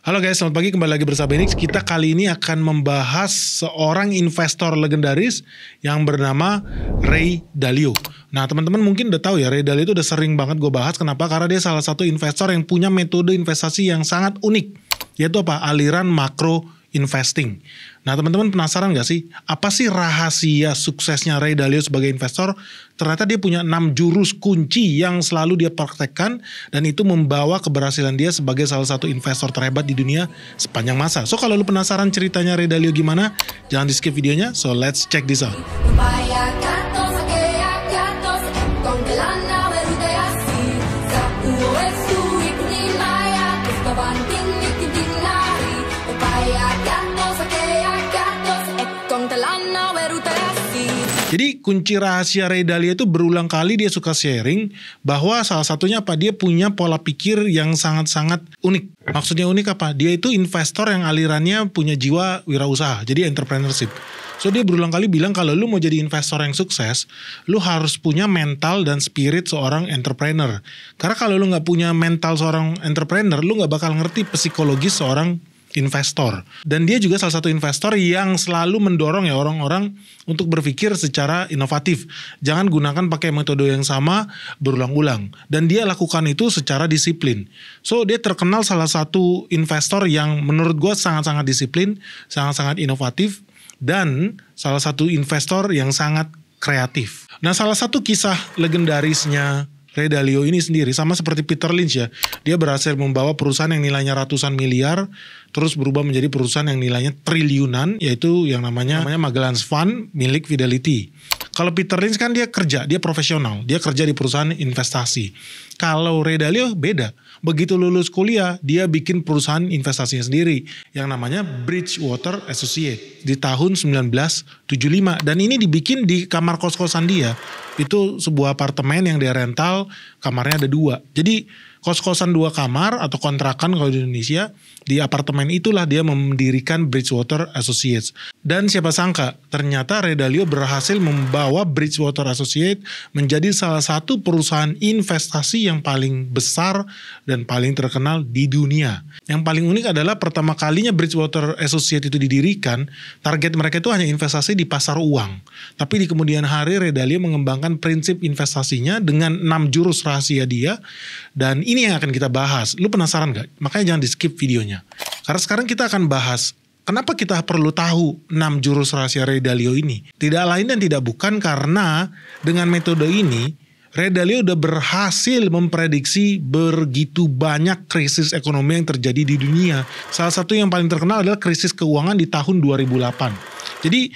Halo guys, selamat pagi, kembali lagi bersama Benix. Kita kali ini akan membahas seorang investor legendaris yang bernama Ray Dalio. Nah teman-teman mungkin udah tahu ya, Ray Dalio itu udah sering banget gue bahas. Kenapa? Karena dia salah satu investor yang punya metode investasi yang sangat unik. Yaitu apa? Aliran makro investing. Nah teman-teman penasaran gak sih? Apa sih rahasia suksesnya Ray Dalio sebagai investor? Ternyata dia punya 6 jurus kunci yang selalu dia praktekkan. Dan itu membawa keberhasilan dia sebagai salah satu investor terhebat di dunia sepanjang masa. So kalau lu penasaran ceritanya Ray Dalio gimana? Jangan di skip videonya. So let's check this out. Jadi kunci rahasia Ray Dalio itu berulang kali dia suka sharing bahwa salah satunya apa? Dia punya pola pikir yang sangat-sangat unik. Maksudnya unik apa? Dia itu investor yang alirannya punya jiwa wirausaha, jadi entrepreneurship. So dia berulang kali bilang kalau lu mau jadi investor yang sukses, lu harus punya mental dan spirit seorang entrepreneur. Karena kalau lu gak punya mental seorang entrepreneur, lu gak bakal ngerti psikologis seorang investor. Dan dia juga salah satu investor yang selalu mendorong ya orang-orang untuk berpikir secara inovatif. Jangan gunakan pakai metode yang sama berulang-ulang. Dan dia lakukan itu secara disiplin. So dia terkenal salah satu investor yang menurut gue sangat-sangat disiplin, sangat-sangat inovatif, dan salah satu investor yang sangat kreatif. Nah salah satu kisah legendarisnya Ray Dalio ini sendiri sama seperti Peter Lynch ya. Dia berhasil membawa perusahaan yang nilainya ratusan miliar terus berubah menjadi perusahaan yang nilainya triliunan, yaitu yang namanya Magellan Fund milik Fidelity. Kalau Peter Lynch kan dia kerja, dia profesional, dia kerja di perusahaan investasi. Kalau Ray Dalio beda. Begitu lulus kuliah, dia bikin perusahaan investasinya sendiri yang namanya Bridgewater Associates di tahun 1975. Dan ini dibikin di kamar kos-kosan dia. Itu sebuah apartemen yang dia rental, kamarnya ada 2. Jadi kos-kosan 2 kamar atau kontrakan kalau di Indonesia, di apartemen itulah dia mendirikan Bridgewater Associates. Dan siapa sangka, ternyata Ray Dalio berhasil membawa Bridgewater Associates menjadi salah satu perusahaan investasi yang paling besar dan paling terkenal di dunia. Yang paling unik adalah pertama kalinya Bridgewater Associates itu didirikan, target mereka itu hanya investasi di pasar uang. Tapi di kemudian hari Ray Dalio mengembangkan prinsip investasinya dengan 6 jurus rahasia dia, dan ini yang akan kita bahas. Lu penasaran gak? Makanya jangan di skip videonya. Karena sekarang kita akan bahas kenapa kita perlu tahu 6 jurus rahasia Ray Dalio ini. Tidak lain dan tidak bukan karena dengan metode ini Ray Dalio udah berhasil memprediksi begitu banyak krisis ekonomi yang terjadi di dunia. Salah satu yang paling terkenal adalah krisis keuangan di tahun 2008. Jadi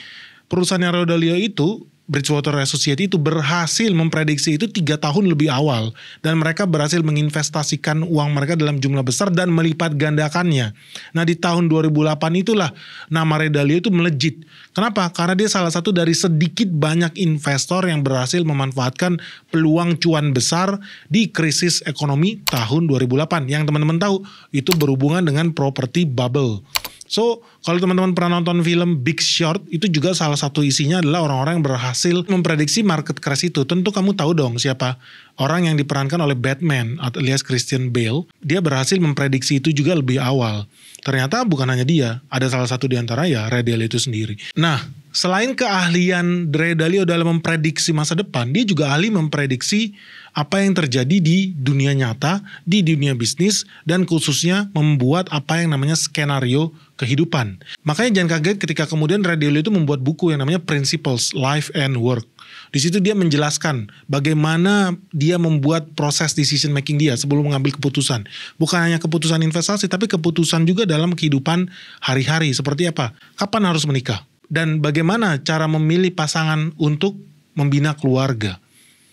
perusahaan Ray Dalio itu, Bridgewater Associates itu berhasil memprediksi itu 3 tahun lebih awal. Dan mereka berhasil menginvestasikan uang mereka dalam jumlah besar dan melipat gandakannya. Nah di tahun 2008 itulah nama Ray Dalio itu melejit. Kenapa? Karena dia salah satu dari sedikit banyak investor yang berhasil memanfaatkan peluang cuan besar di krisis ekonomi tahun 2008. Yang teman-teman tahu itu berhubungan dengan property bubble. So, kalau teman-teman pernah nonton film Big Short, itu juga salah satu isinya adalah orang-orang yang berhasil memprediksi market crash itu. Tentu kamu tahu dong siapa orang yang diperankan oleh Batman alias Christian Bale. Dia berhasil memprediksi itu juga lebih awal. Ternyata bukan hanya dia, ada salah satu di antara ya Ray Dalio itu sendiri. Nah, selain keahlian Ray Dalio dalam memprediksi masa depan, dia juga ahli memprediksi apa yang terjadi di dunia nyata, di dunia bisnis, dan khususnya membuat apa yang namanya skenario kehidupan. Makanya jangan kaget ketika kemudian Ray Dalio itu membuat buku yang namanya Principles, Life and Work. Di situ dia menjelaskan bagaimana dia membuat proses decision making dia sebelum mengambil keputusan. Bukan hanya keputusan investasi, tapi keputusan juga dalam kehidupan hari-hari. Seperti apa? Kapan harus menikah? Dan bagaimana cara memilih pasangan untuk membina keluarga?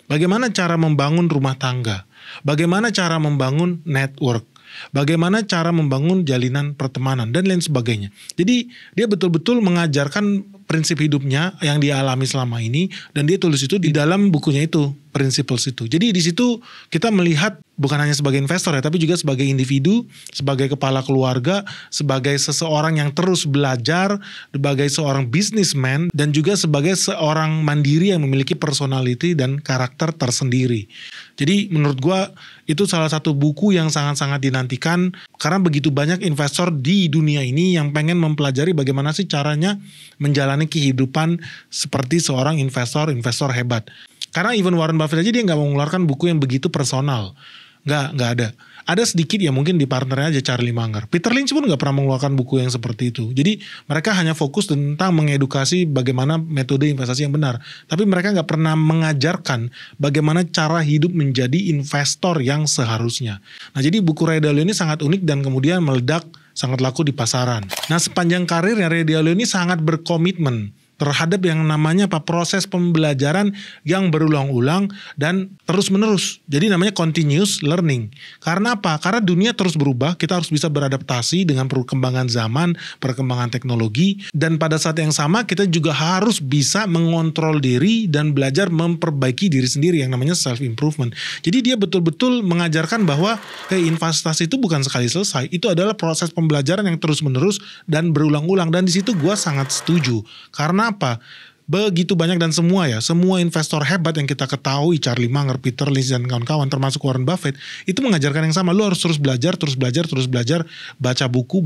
Bagaimana cara membangun rumah tangga? Bagaimana cara membangun network? Bagaimana cara membangun jalinan pertemanan dan lain sebagainya. Jadi dia betul-betul mengajarkan prinsip hidupnya yang dia alami selama ini, dan dia tulis itu di dalam bukunya itu, Principles itu. Jadi di situ kita melihat bukan hanya sebagai investor ya, tapi juga sebagai individu, sebagai kepala keluarga, sebagai seseorang yang terus belajar, sebagai seorang businessman, dan juga sebagai seorang mandiri yang memiliki personality dan karakter tersendiri. Jadi menurut gue itu salah satu buku yang sangat-sangat dinantikan karena begitu banyak investor di dunia ini yang pengen mempelajari bagaimana sih caranya menjalani kehidupan seperti seorang investor hebat. Karena even Warren Buffett aja dia nggak mau mengeluarkan buku yang begitu personal. Nggak ada. Ada sedikit ya mungkin di partnernya aja Charlie Munger. Peter Lynch pun nggak pernah mengeluarkan buku yang seperti itu. Jadi mereka hanya fokus tentang mengedukasi bagaimana metode investasi yang benar. Tapi mereka nggak pernah mengajarkan bagaimana cara hidup menjadi investor yang seharusnya. Nah jadi buku Ray Dalio ini sangat unik dan kemudian meledak sangat laku di pasaran. Nah sepanjang karirnya Ray Dalio ini sangat berkomitmen terhadap yang namanya proses pembelajaran yang berulang-ulang dan terus-menerus. Jadi namanya continuous learning. Karena apa? Karena dunia terus berubah, kita harus bisa beradaptasi dengan perkembangan zaman, perkembangan teknologi, dan pada saat yang sama kita juga harus bisa mengontrol diri dan belajar memperbaiki diri sendiri yang namanya self-improvement. Jadi dia betul-betul mengajarkan bahwa investasi itu bukan sekali selesai, itu adalah proses pembelajaran yang terus-menerus dan berulang-ulang, dan di situ gue sangat setuju. Karena apa? Begitu banyak dan semua investor hebat yang kita ketahui, Charlie Munger, Peter Lynch dan kawan-kawan termasuk Warren Buffett, itu mengajarkan yang sama. Lu harus terus belajar, baca buku.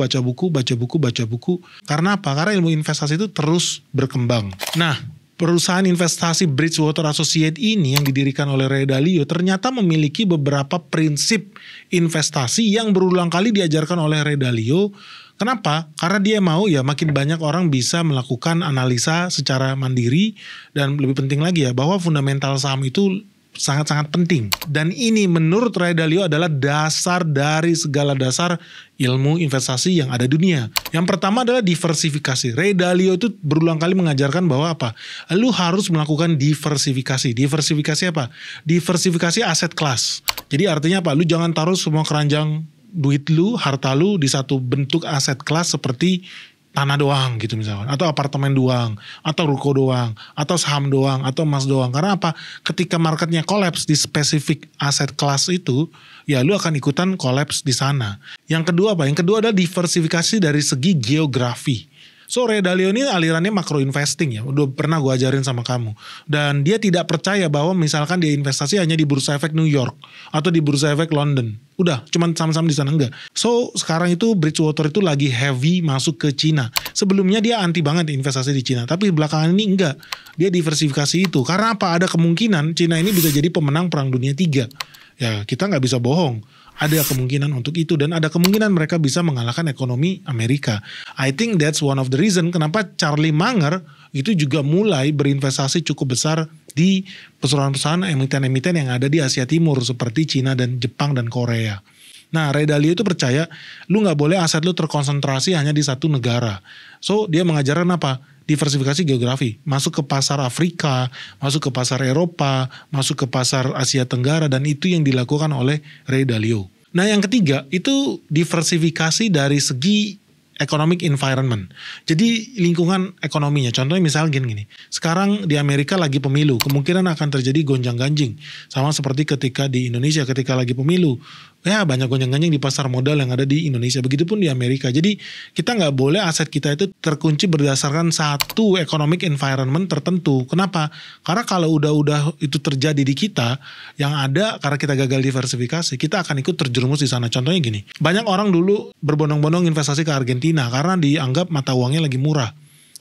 Karena apa? Karena ilmu investasi itu terus berkembang. Nah, perusahaan investasi Bridgewater Associates ini yang didirikan oleh Ray Dalio ternyata memiliki beberapa prinsip investasi yang berulang kali diajarkan oleh Ray Dalio. Kenapa? Karena dia mau makin banyak orang bisa melakukan analisa secara mandiri, dan lebih penting lagi bahwa fundamental saham itu sangat-sangat penting. Dan ini menurut Ray Dalio adalah dasar dari segala dasar ilmu investasi yang ada di dunia. Yang pertama adalah diversifikasi. Ray Dalio itu berulang kali mengajarkan bahwa apa? Lu harus melakukan diversifikasi. Diversifikasi apa? Diversifikasi aset kelas. Jadi artinya apa? Lu jangan taruh semua keranjang duit lu, harta lu di satu bentuk aset kelas seperti tanah doang gitu misalkan, atau apartemen doang, atau ruko doang, atau saham doang, atau emas doang. Karena apa? Ketika marketnya collapse di spesifik aset kelas itu, ya lu akan ikutan collapse di sana. Yang kedua apa? Yang kedua adalah diversifikasi dari segi geografi. So Ray Dalio ini alirannya macro investing ya, udah pernah gue ajarin sama kamu. Dan dia tidak percaya bahwa misalkan dia investasi hanya di Bursa Efek New York atau di Bursa Efek London. Udah, cuman sama-sama di sana, enggak. So sekarang itu Bridgewater itu lagi heavy masuk ke Cina. Sebelumnya dia anti banget investasi di Cina, tapi belakangan ini enggak. Dia diversifikasi itu. Karena apa? Ada kemungkinan Cina ini bisa jadi pemenang Perang Dunia III. Ya kita nggak bisa bohong. Ada kemungkinan untuk itu, dan ada kemungkinan mereka bisa mengalahkan ekonomi Amerika. I think that's one of the reason kenapa Charlie Munger itu juga mulai berinvestasi cukup besar di perusahaan-perusahaan emiten-emiten yang ada di Asia Timur seperti Cina dan Jepang dan Korea. Nah, Ray Dalio itu percaya lu nggak boleh aset lu terkonsentrasi hanya di satu negara. So dia mengajarkan apa? Diversifikasi geografi, masuk ke pasar Afrika, masuk ke pasar Eropa, masuk ke pasar Asia Tenggara, dan itu yang dilakukan oleh Ray Dalio. Nah yang ketiga itu diversifikasi dari segi economic environment. Jadi lingkungan ekonominya. Contohnya misalnya gini. Sekarang di Amerika lagi pemilu, kemungkinan akan terjadi gonjang-ganjing. Sama seperti ketika di Indonesia ketika lagi pemilu. Ya banyak gonjang-ganjing di pasar modal yang ada di Indonesia. Begitupun di Amerika. Jadi kita nggak boleh aset kita itu terkunci berdasarkan satu economic environment tertentu. Kenapa? Karena kalau udah itu terjadi di kita, yang ada karena kita gagal diversifikasi, kita akan ikut terjerumus di sana. Contohnya gini. Banyak orang dulu berbondong-bondong investasi ke Argentina karena dianggap mata uangnya lagi murah.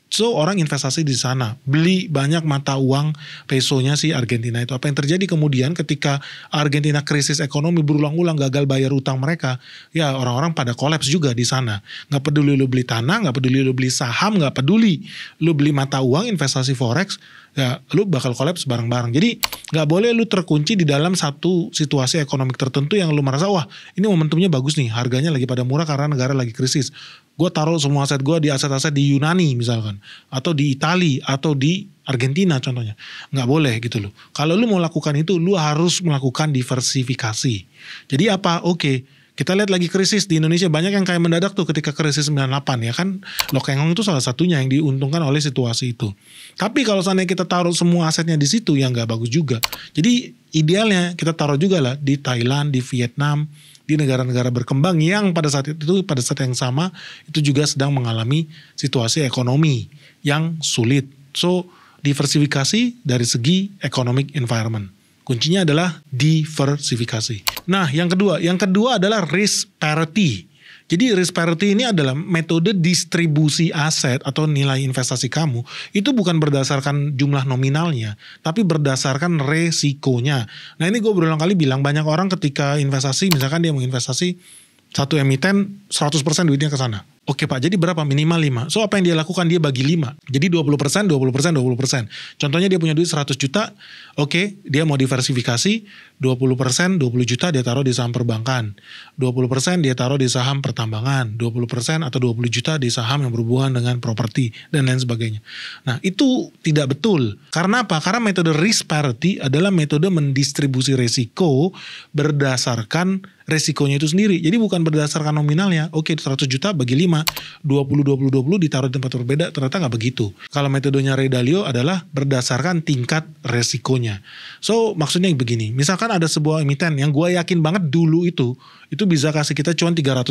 So orang investasi di sana, beli banyak mata uang pesonya si Argentina itu. Apa yang terjadi kemudian ketika Argentina krisis ekonomi berulang-ulang gagal bayar utang mereka, ya orang-orang pada kolaps juga di sana. Nggak peduli lu beli tanah, nggak peduli lu beli saham, nggak peduli lu beli mata uang investasi forex, ya lu bakal kolaps bareng-bareng. Jadi nggak boleh lu terkunci di dalam satu situasi ekonomi tertentu yang lu merasa wah ini momentumnya bagus nih, harganya lagi pada murah karena negara lagi krisis. Gue taruh semua aset gue di aset-aset di Yunani misalkan, atau di Italia, atau di Argentina contohnya. Nggak boleh gitu loh. Kalau lu mau lakukan itu, lu harus melakukan diversifikasi. Jadi apa? Oke, kita lihat lagi krisis di Indonesia, banyak yang kayak mendadak tuh ketika krisis 98 ya kan. Lokengong itu salah satunya yang diuntungkan oleh situasi itu. Tapi kalau seandainya kita taruh semua asetnya di situ, ya nggak bagus juga. Jadi Idealnya kita taruh juga lah di Thailand, di Vietnam, di negara-negara berkembang yang pada saat yang sama itu juga sedang mengalami situasi ekonomi yang sulit. So diversifikasi dari segi economic environment. Kuncinya adalah diversifikasi. Nah, yang kedua adalah risk parity. Jadi risk parity ini adalah metode distribusi aset atau nilai investasi kamu. Itu bukan berdasarkan jumlah nominalnya, tapi berdasarkan resikonya. Nah, ini gue berulang kali bilang, banyak orang ketika investasi, misalkan dia mau investasi satu emiten 100% duitnya ke sana. Oke Pak, jadi berapa? Minimal 5. So apa yang dia lakukan? Dia bagi 5. Jadi 20%. Contohnya dia punya duit 100 juta. Oke, dia mau diversifikasi. 20%, 20 juta dia taruh di saham perbankan. 20% dia taruh di saham pertambangan. 20% atau 20 juta di saham yang berhubungan dengan properti dan lain sebagainya. Nah, itu tidak betul. Karena apa? Karena metode risk parity adalah metode mendistribusi resiko berdasarkan resikonya itu sendiri. Jadi bukan berdasarkan nominalnya. Oke, 100 juta bagi 5, 20 ditaruh di tempat berbeda, ternyata nggak begitu. Kalau metodenya Ray Dalio adalah berdasarkan tingkat resikonya. So, maksudnya begini, misalkan ada sebuah emiten yang gue yakin banget dulu itu bisa kasih kita cuan 300%.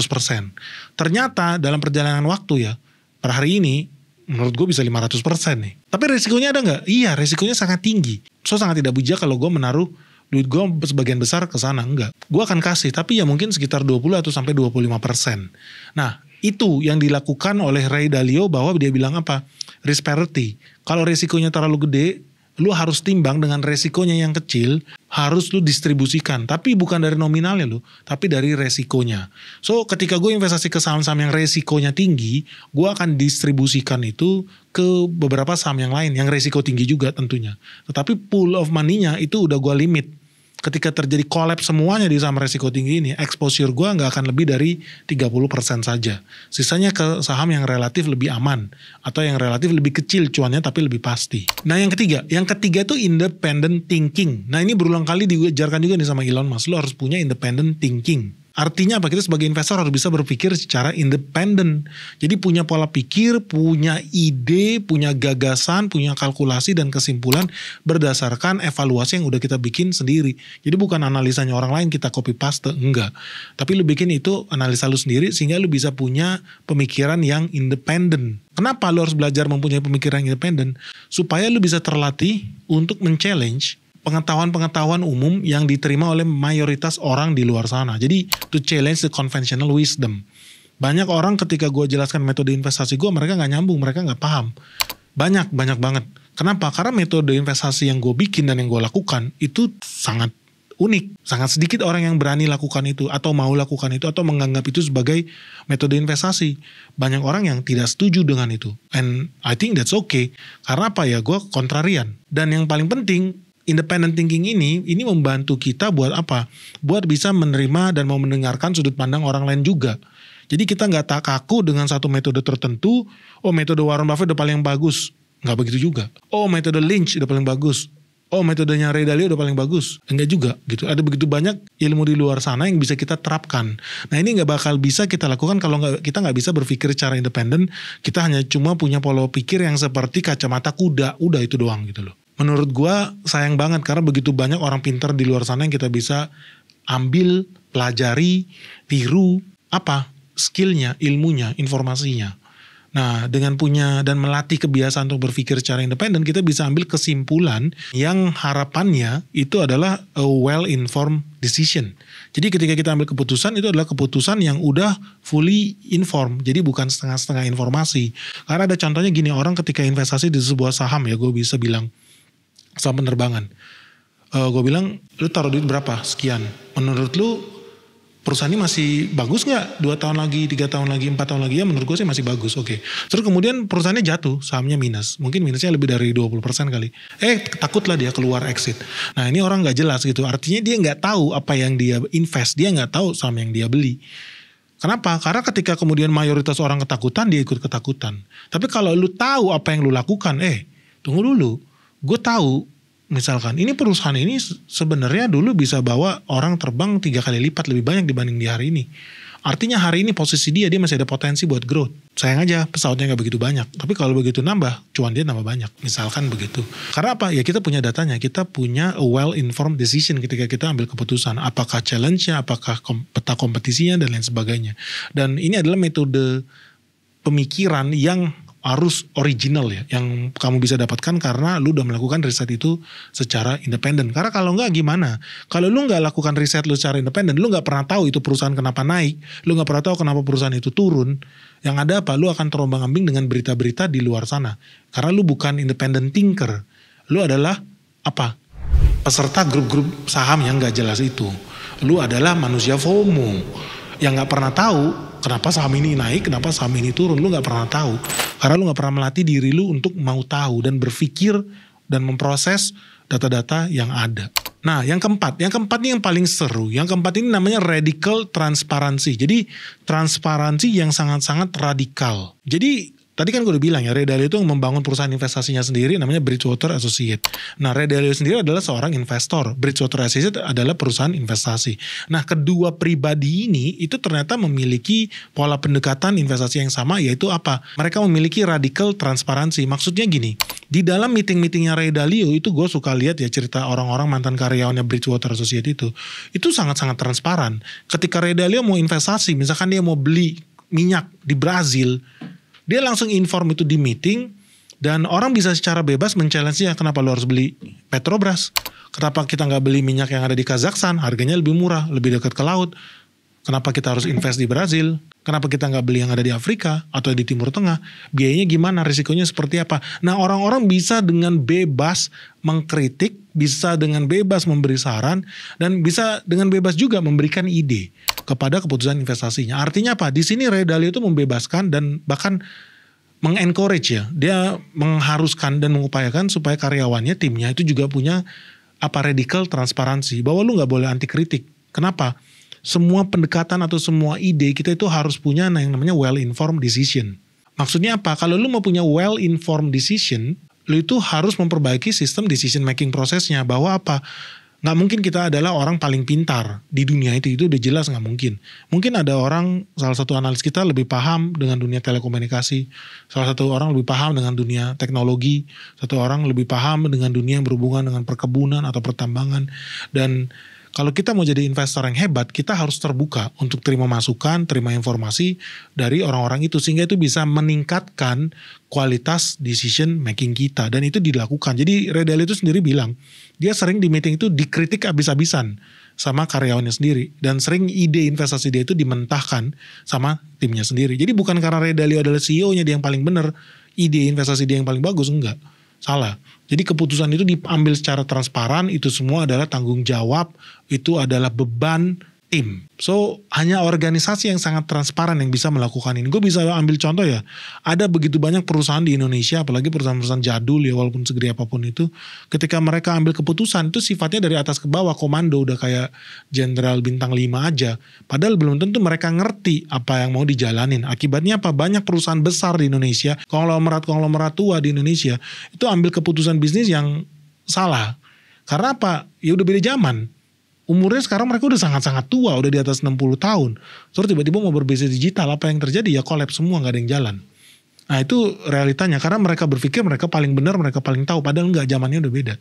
Ternyata dalam perjalanan waktu ya, per hari ini, menurut gue bisa 500% nih. Tapi resikonya ada nggak? Iya, resikonya sangat tinggi. So, sangat tidak bijak kalau gue menaruh duit gue sebagian besar ke sana. Enggak. Gue akan kasih, tapi ya mungkin sekitar 20 atau sampai 25%. Nah, itu yang dilakukan oleh Ray Dalio bahwa dia bilang apa? Risk parity. Kalau resikonya terlalu gede, lu harus timbang dengan resikonya yang kecil, harus lu distribusikan. Tapi bukan dari nominalnya lu, tapi dari resikonya. So, ketika gue investasi ke saham-saham yang resikonya tinggi, gue akan distribusikan itu ke beberapa saham yang lain, yang resiko tinggi juga tentunya. Tetapi pool of money-nya itu udah gue limit. Ketika terjadi collapse semuanya di saham resiko tinggi ini, exposure gue nggak akan lebih dari 30% saja. Sisanya ke saham yang relatif lebih aman, atau yang relatif lebih kecil cuannya tapi lebih pasti. Nah yang ketiga itu independent thinking. Nah ini berulang kali diajarkan juga nih sama Elon Musk, lo harus punya independent thinking. Artinya apa? Kita sebagai investor harus bisa berpikir secara independen. Jadi punya pola pikir, punya ide, punya gagasan, punya kalkulasi dan kesimpulan berdasarkan evaluasi yang udah kita bikin sendiri. Jadi bukan analisanya orang lain kita copy paste, enggak. Tapi lu bikin itu analisa lu sendiri sehingga lu bisa punya pemikiran yang independen. Kenapa lu harus belajar mempunyai pemikiran independen? Supaya lu bisa terlatih untuk men-challenge pengetahuan-pengetahuan umum yang diterima oleh mayoritas orang di luar sana. Jadi to challenge the conventional wisdom. Banyak orang ketika gue jelaskan metode investasi gue, mereka gak nyambung, mereka gak paham. Banyak banget. Kenapa? Karena metode investasi yang gue bikin dan yang gue lakukan itu sangat unik. Sangat sedikit orang yang berani lakukan itu, atau mau lakukan itu, atau menganggap itu sebagai metode investasi. Banyak orang yang tidak setuju dengan itu. And I think that's okay. Karena apa ya? Gue kontrarian. Dan yang paling penting, independent thinking ini membantu kita buat apa? Buat bisa menerima dan mau mendengarkan sudut pandang orang lain juga. Jadi kita nggak tak kaku dengan satu metode tertentu. Oh, metode Warren Buffett udah paling bagus. Nggak begitu juga. Oh, metode Lynch udah paling bagus. Oh, metodenya Ray Dalio udah paling bagus. Enggak juga gitu. Ada begitu banyak ilmu di luar sana yang bisa kita terapkan. Nah, ini nggak bakal bisa kita lakukan kalau kita nggak bisa berpikir secara independen. Kita hanya cuma punya pola pikir yang seperti kacamata kuda. Udah itu doang gitu loh. Menurut gue sayang banget karena begitu banyak orang pintar di luar sana yang kita bisa ambil, pelajari, tiru, skillnya, ilmunya, informasinya. Nah, dengan punya dan melatih kebiasaan untuk berpikir secara independen, kita bisa ambil kesimpulan yang harapannya itu adalah a well-informed decision. Jadi ketika kita ambil keputusan, itu adalah keputusan yang udah fully informed. Jadi bukan setengah-setengah informasi. Karena ada contohnya gini, orang ketika investasi di sebuah saham ya, gue bisa bilang, saham penerbangan. Gue bilang, lu taruh duit berapa? Sekian. Menurut lu perusahaan ini masih bagus gak? 2 tahun lagi, 3 tahun lagi, 4 tahun lagi? Ya menurut gue sih masih bagus. Oke. Terus kemudian perusahaannya jatuh, sahamnya minus. Mungkin minusnya lebih dari 20% kali. Takutlah dia keluar exit. Nah ini orang gak jelas gitu. Artinya dia gak tahu apa yang dia invest. Dia gak tahu saham yang dia beli. Kenapa? Karena ketika kemudian mayoritas orang ketakutan, dia ikut ketakutan. Tapi kalau lu tahu apa yang lu lakukan, tunggu dulu. Gue tahu, misalkan ini perusahaan ini sebenarnya dulu bisa bawa orang terbang 3 kali lipat lebih banyak dibanding di hari ini. Artinya hari ini posisi dia masih ada potensi buat growth. Sayang aja pesawatnya nggak begitu banyak. Tapi kalau begitu nambah, cuan dia nambah banyak. Misalkan begitu. Karena apa? Ya kita punya datanya. Kita punya a well-informed decision ketika kita ambil keputusan. Apakah challenge-nya, apakah peta kompetisinya, dan lain sebagainya. Dan ini adalah metode pemikiran yang harus original ya, yang kamu bisa dapatkan karena lu udah melakukan riset itu secara independen. Karena kalau enggak gimana? Kalau lu nggak lakukan riset lu secara independen, lu nggak pernah tahu itu perusahaan kenapa naik, lu nggak pernah tahu kenapa perusahaan itu turun. Yang ada apa? Lu akan terombang-ambing dengan berita-berita di luar sana. Karena lu bukan independent thinker, lu adalah apa? Peserta grup-grup saham yang nggak jelas itu. Lu adalah manusia FOMO yang nggak pernah tahu kenapa saham ini naik, kenapa saham ini turun. Lu gak pernah tahu. Karena lu gak pernah melatih diri lu untuk mau tahu dan berpikir dan memproses data-data yang ada. Nah yang keempat ini yang paling seru. Yang keempat ini namanya radical transparency. Jadi transparansi yang sangat-sangat radikal. Jadi tadi kan gue udah bilang ya, Ray Dalio itu membangun perusahaan investasinya sendiri namanya Bridgewater Associates. Nah Ray Dalio sendiri adalah seorang investor. Bridgewater Associates adalah perusahaan investasi. Nah kedua pribadi ini itu ternyata memiliki pola pendekatan investasi yang sama, yaitu apa? Mereka memiliki radical transparansi. Maksudnya gini, di dalam meeting-meetingnya Ray Dalio itu gue suka lihat ya cerita orang-orang mantan karyawannya Bridgewater Associates itu sangat-sangat transparan. Ketika Ray Dalio mau investasi, misalkan dia mau beli minyak di Brazil, dia langsung inform itu di meeting dan orang bisa secara bebas men-challenge-nya, kenapa lo harus beli Petrobras? Kenapa kita nggak beli minyak yang ada di Kazakhstan? Harganya lebih murah, lebih dekat ke laut. Kenapa kita harus invest di Brazil? Kenapa kita nggak beli yang ada di Afrika atau di Timur Tengah? Biayanya gimana? Risikonya seperti apa? Nah orang-orang bisa dengan bebas mengkritik, bisa dengan bebas memberi saran, dan bisa dengan bebas juga memberikan ide kepada keputusan investasinya. Artinya apa? Di sini Ray Dalio itu membebaskan dan bahkan mengencourage ya. Dia mengharuskan dan mengupayakan supaya karyawannya, timnya itu juga punya radical transparansi. Bahwa lu gak boleh anti kritik. Kenapa? Semua pendekatan atau semua ide kita itu harus punya yang namanya well-informed decision. Maksudnya apa? Kalau lu mau punya well-informed decision, lu itu harus memperbaiki sistem decision making prosesnya. Bahwa apa? Nggak mungkin kita adalah orang paling pintar di dunia itu udah jelas nggak mungkin. Mungkin ada orang, salah satu analis kita lebih paham dengan dunia telekomunikasi, salah satu orang lebih paham dengan dunia teknologi, satu orang lebih paham dengan dunia yang berhubungan dengan perkebunan atau pertambangan. Dan kalau kita mau jadi investor yang hebat, kita harus terbuka untuk terima masukan, terima informasi dari orang-orang itu. Sehingga itu bisa meningkatkan kualitas decision making kita. Dan itu dilakukan. Jadi Ray Dalio itu sendiri bilang, dia sering di meeting itu dikritik habis-habisan sama karyawannya sendiri. Dan sering ide investasi dia itu dimentahkan sama timnya sendiri. Jadi bukan karena Ray Dalio adalah CEO-nya dia yang paling benar, ide investasi dia yang paling bagus, enggak. Salah. Jadi keputusan itu diambil secara transparan, itu semua adalah tanggung jawab, itu adalah beban tim. So hanya organisasi yang sangat transparan yang bisa melakukan ini. Gue bisa ambil contoh ya, ada begitu banyak perusahaan di Indonesia, apalagi perusahaan-perusahaan jadul ya, walaupun segede apapun itu, ketika mereka ambil keputusan itu sifatnya dari atas ke bawah, komando, udah kayak jenderal bintang 5 aja. Padahal belum tentu mereka ngerti apa yang mau dijalanin. Akibatnya apa? Banyak perusahaan besar di Indonesia, konglomerat tua di Indonesia, itu ambil keputusan bisnis yang salah. Karena apa? Ya udah beda zaman. Umurnya sekarang mereka udah sangat-sangat tua, udah di atas 60 tahun. Terus tiba-tiba mau berbisnis digital, apa yang terjadi? Ya collapse semua, gak ada yang jalan. Nah itu realitanya, karena mereka berpikir mereka paling benar, mereka paling tahu. Padahal enggak, zamannya udah beda.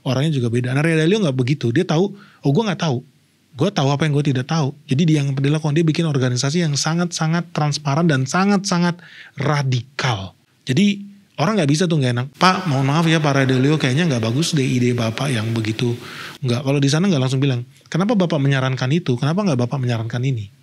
Orangnya juga beda. Nah Ray Dalio gak begitu, dia tahu, oh gue gak tahu. Gue tahu apa yang gue tidak tahu. Jadi dia yang dilakukan, dia bikin organisasi yang sangat-sangat transparan dan sangat-sangat radikal. Jadi orang nggak bisa tuh nggak enak. Pak, mohon maaf ya Pak Ray Dalio, kayaknya nggak bagus deh ide Bapak yang begitu. Nggak, kalau di sana nggak langsung bilang, kenapa Bapak menyarankan itu? Kenapa nggak Bapak menyarankan ini?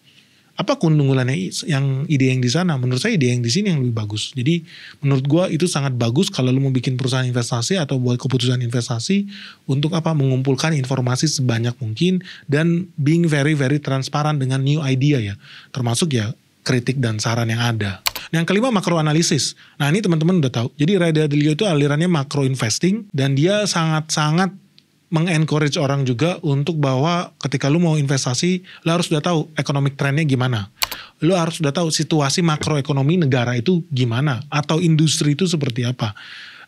Apa keunggulannya yang ide yang di sana? Menurut saya ide yang di sini yang lebih bagus. Jadi menurut gue itu sangat bagus kalau lu mau bikin perusahaan investasi atau buat keputusan investasi untuk apa? Mengumpulkan informasi sebanyak mungkin dan being very very transparan dengan new idea ya. Termasuk ya kritik dan saran yang ada. Yang kelima, makro analisis. Nah ini teman-teman udah tahu. Jadi Ray Dalio itu alirannya makro investing dan dia sangat-sangat mengencourage orang juga untuk bahwa ketika lu mau investasi, lu harus udah tahu economic trendnya gimana. Lu harus udah tahu situasi makroekonomi negara itu gimana atau industri itu seperti apa.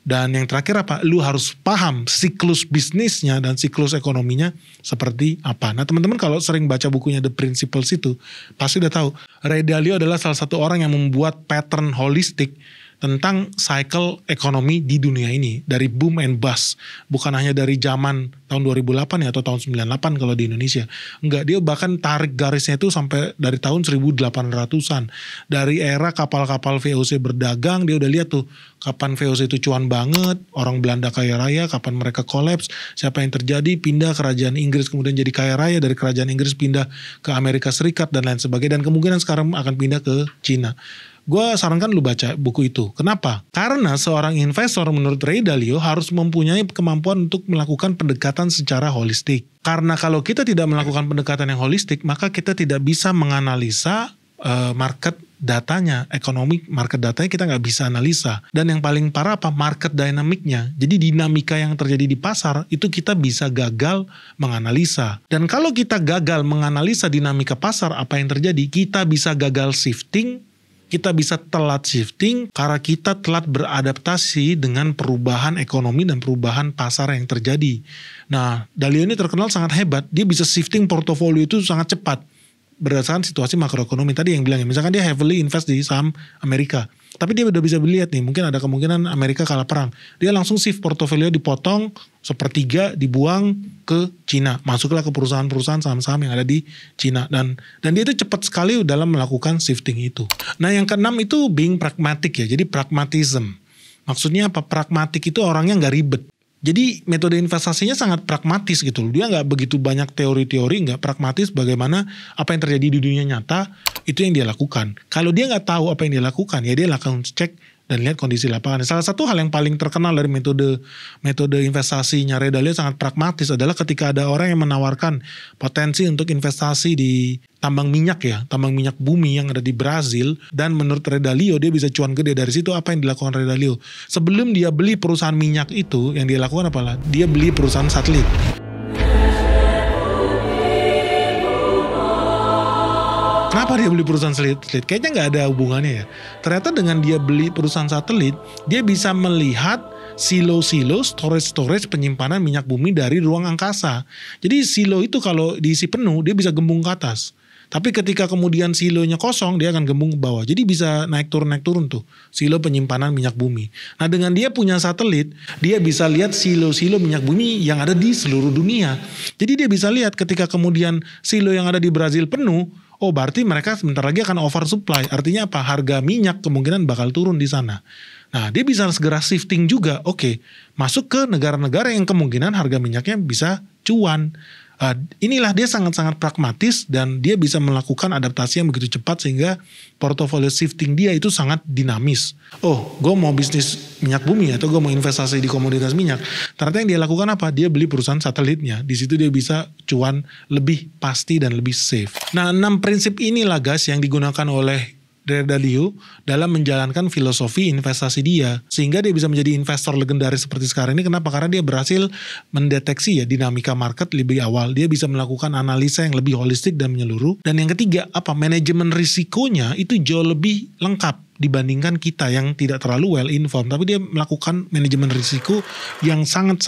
Dan yang terakhir apa? Lu harus paham siklus bisnisnya dan siklus ekonominya seperti apa. Nah teman-teman kalau sering baca bukunya The Principles itu, pasti udah tahu. Ray Dalio adalah salah satu orang yang membuat pattern holistik tentang cycle ekonomi di dunia ini. Dari boom and bust. Bukan hanya dari zaman tahun 2008 ya atau tahun 98 kalau di Indonesia. Enggak, dia bahkan tarik garisnya itu sampai dari tahun 1800-an. Dari era kapal-kapal VOC berdagang, dia udah lihat tuh kapan VOC itu cuan banget, orang Belanda kaya raya, kapan mereka kolaps, siapa yang terjadi, pindah kerajaan Inggris kemudian jadi kaya raya, dari kerajaan Inggris pindah ke Amerika Serikat dan lain sebagainya, dan kemungkinan sekarang akan pindah ke Cina. Gue sarankan lu baca buku itu. Kenapa? Karena seorang investor menurut Ray Dalio harus mempunyai kemampuan untuk melakukan pendekatan secara holistik. Karena kalau kita tidak melakukan pendekatan yang holistik, maka kita tidak bisa menganalisa market datanya, ekonomi market datanya kita nggak bisa analisa. Dan yang paling parah apa? Market dynamicnya. Jadi dinamika yang terjadi di pasar itu kita bisa gagal menganalisa. Dan kalau kita gagal menganalisa dinamika pasar, apa yang terjadi? Kita bisa gagal shifting, kita bisa telat shifting karena kita telat beradaptasi dengan perubahan ekonomi dan perubahan pasar yang terjadi. Nah, Dalio ini terkenal sangat hebat. Dia bisa shifting portofolio itu sangat cepat berdasarkan situasi makroekonomi. Tadi yang bilang ya, misalkan dia heavily invest di saham Amerika. Tapi dia udah bisa lihat nih, mungkin ada kemungkinan Amerika kalah perang. Dia langsung shift portofolio, dipotong, sepertiga dibuang ke Cina. Masuklah ke perusahaan-perusahaan saham-saham yang ada di Cina. Dan dia itu cepat sekali dalam melakukan shifting itu. Nah yang keenam itu being pragmatic ya, jadi pragmatism. Maksudnya apa? Pragmatik itu orangnya nggak ribet. Jadi metode investasinya sangat pragmatis gitu loh. Dia nggak begitu banyak teori-teori, nggak pragmatis bagaimana apa yang terjadi di dunia nyata, itu yang dia lakukan. Kalau dia nggak tahu apa yang dia lakukan, ya dia lakukan cek dan lihat kondisi lapangan. Salah satu hal yang paling terkenal dari metode investasinya Ray Dalio sangat pragmatis adalah ketika ada orang yang menawarkan potensi untuk investasi di tambang minyak ya, tambang minyak bumi yang ada di Brazil, dan menurut Ray Dalio dia bisa cuan gede dari situ. Apa yang dilakukan Ray Dalio? Sebelum dia beli perusahaan minyak itu, yang dia lakukan apalah? Dia beli perusahaan satelit. Kenapa dia beli perusahaan satelit? Kayaknya nggak ada hubungannya ya. Ternyata dengan dia beli perusahaan satelit, dia bisa melihat silo-silo, storage penyimpanan minyak bumi dari ruang angkasa. Jadi silo itu kalau diisi penuh, dia bisa gembung ke atas. Tapi ketika kemudian silonya kosong, dia akan gembung ke bawah. Jadi bisa naik turun tuh, silo penyimpanan minyak bumi. Nah dengan dia punya satelit, dia bisa lihat silo-silo minyak bumi yang ada di seluruh dunia. Jadi dia bisa lihat ketika kemudian silo yang ada di Brazil penuh, oh berarti mereka sebentar lagi akan oversupply. Artinya apa? Harga minyak kemungkinan bakal turun di sana. Nah dia bisa segera shifting juga. Oke, masuk ke negara-negara yang kemungkinan harga minyaknya bisa cuan. Inilah dia sangat-sangat pragmatis dan dia bisa melakukan adaptasi yang begitu cepat sehingga portofolio shifting dia itu sangat dinamis. Oh, gue mau bisnis minyak bumi atau gue mau investasi di komoditas minyak. Ternyata yang dia lakukan apa? Dia beli perusahaan satelitnya. Di situ dia bisa cuan lebih pasti dan lebih safe. Nah, 6 prinsip inilah guys yang digunakan oleh Ray Dalio dalam menjalankan filosofi investasi dia, sehingga dia bisa menjadi investor legendaris seperti sekarang ini. Kenapa? Karena dia berhasil mendeteksi ya dinamika market lebih awal. Dia bisa melakukan analisa yang lebih holistik dan menyeluruh. Dan yang ketiga apa? Manajemen risikonya itu jauh lebih lengkap dibandingkan kita yang tidak terlalu well informed. Tapi dia melakukan manajemen risiko yang sangat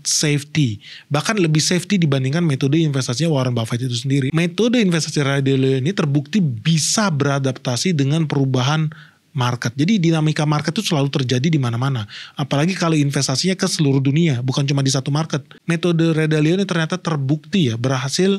safety. Bahkan lebih safety dibandingkan metode investasinya Warren Buffett itu sendiri. Metode investasi Ray Dalio ini terbukti bisa beradaptasi dengan perubahan market. Jadi dinamika market itu selalu terjadi di mana-mana. Apalagi kalau investasinya ke seluruh dunia, bukan cuma di satu market. Metode Ray Dalio ini ternyata terbukti ya berhasil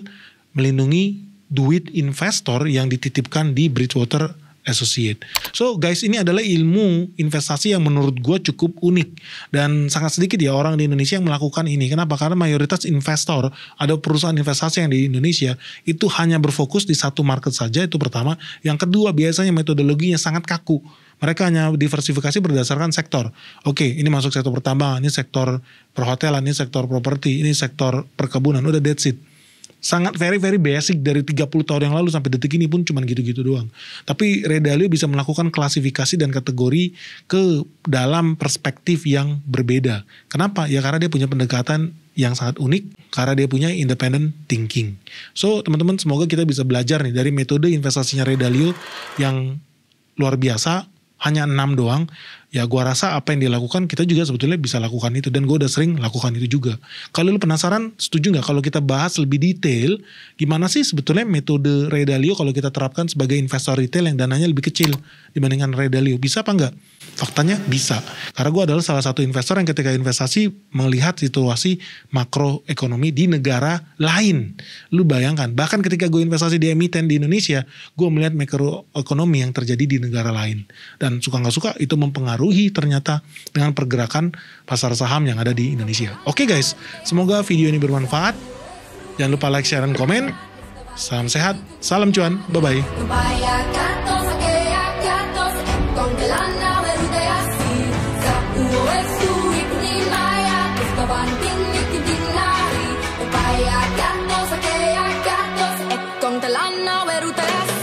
melindungi duit investor yang dititipkan di Bridgewater Associate. So guys, ini adalah ilmu investasi yang menurut gue cukup unik dan sangat sedikit ya orang di Indonesia yang melakukan ini. Kenapa? Karena mayoritas investor, ada perusahaan investasi yang di Indonesia itu hanya berfokus di satu market saja, itu pertama. Yang kedua, biasanya metodologinya sangat kaku. Mereka hanya diversifikasi berdasarkan sektor. Oke, ini masuk sektor pertambangan, ini sektor perhotelan, ini sektor properti, ini sektor perkebunan, udah that's it. Sangat very basic dari 30 tahun yang lalu sampai detik ini pun cuman gitu-gitu doang. Tapi Ray Dalio bisa melakukan klasifikasi dan kategori ke dalam perspektif yang berbeda. Kenapa? Ya karena dia punya pendekatan yang sangat unik, karena dia punya independent thinking. So teman-teman, semoga kita bisa belajar nih dari metode investasinya Ray Dalio yang luar biasa. Hanya 6 doang, Ya gua rasa apa yang dilakukan kita juga sebetulnya bisa lakukan itu, dan gue udah sering lakukan itu juga. Kalau lu penasaran, setuju nggak kalau kita bahas lebih detail gimana sih sebetulnya metode Ray Dalio kalau kita terapkan sebagai investor retail yang dananya lebih kecil dibandingkan Ray Dalio, bisa apa nggak? Faktanya bisa, karena gue adalah salah satu investor yang ketika investasi melihat situasi makroekonomi di negara lain. Lu bayangkan, bahkan ketika gue investasi di emiten di Indonesia, gue melihat makroekonomi yang terjadi di negara lain, dan suka nggak suka itu mempengaruhi ternyata dengan pergerakan pasar saham yang ada di Indonesia. Oke guys, semoga video ini bermanfaat. Jangan lupa like, share, dan komen. Salam sehat, salam cuan, bye-bye. Con te la nave rutas